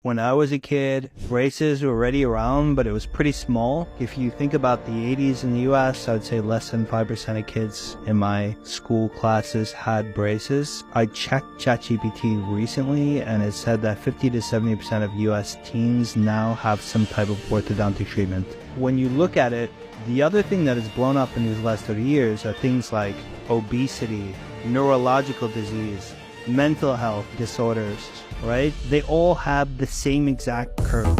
When I was a kid, braces were already around, but it was pretty small. If you think about the 80s in the US, I would say less than 5% of kids in my school classes had braces. I checked ChatGPT recently, and it said that 50 to 70% of US teens now have some type of orthodontic treatment. When you look at it, the other thing that has blown up in these last 30 years are things like obesity, neurological disease, mental health disorders, right? They all have the same exact curve.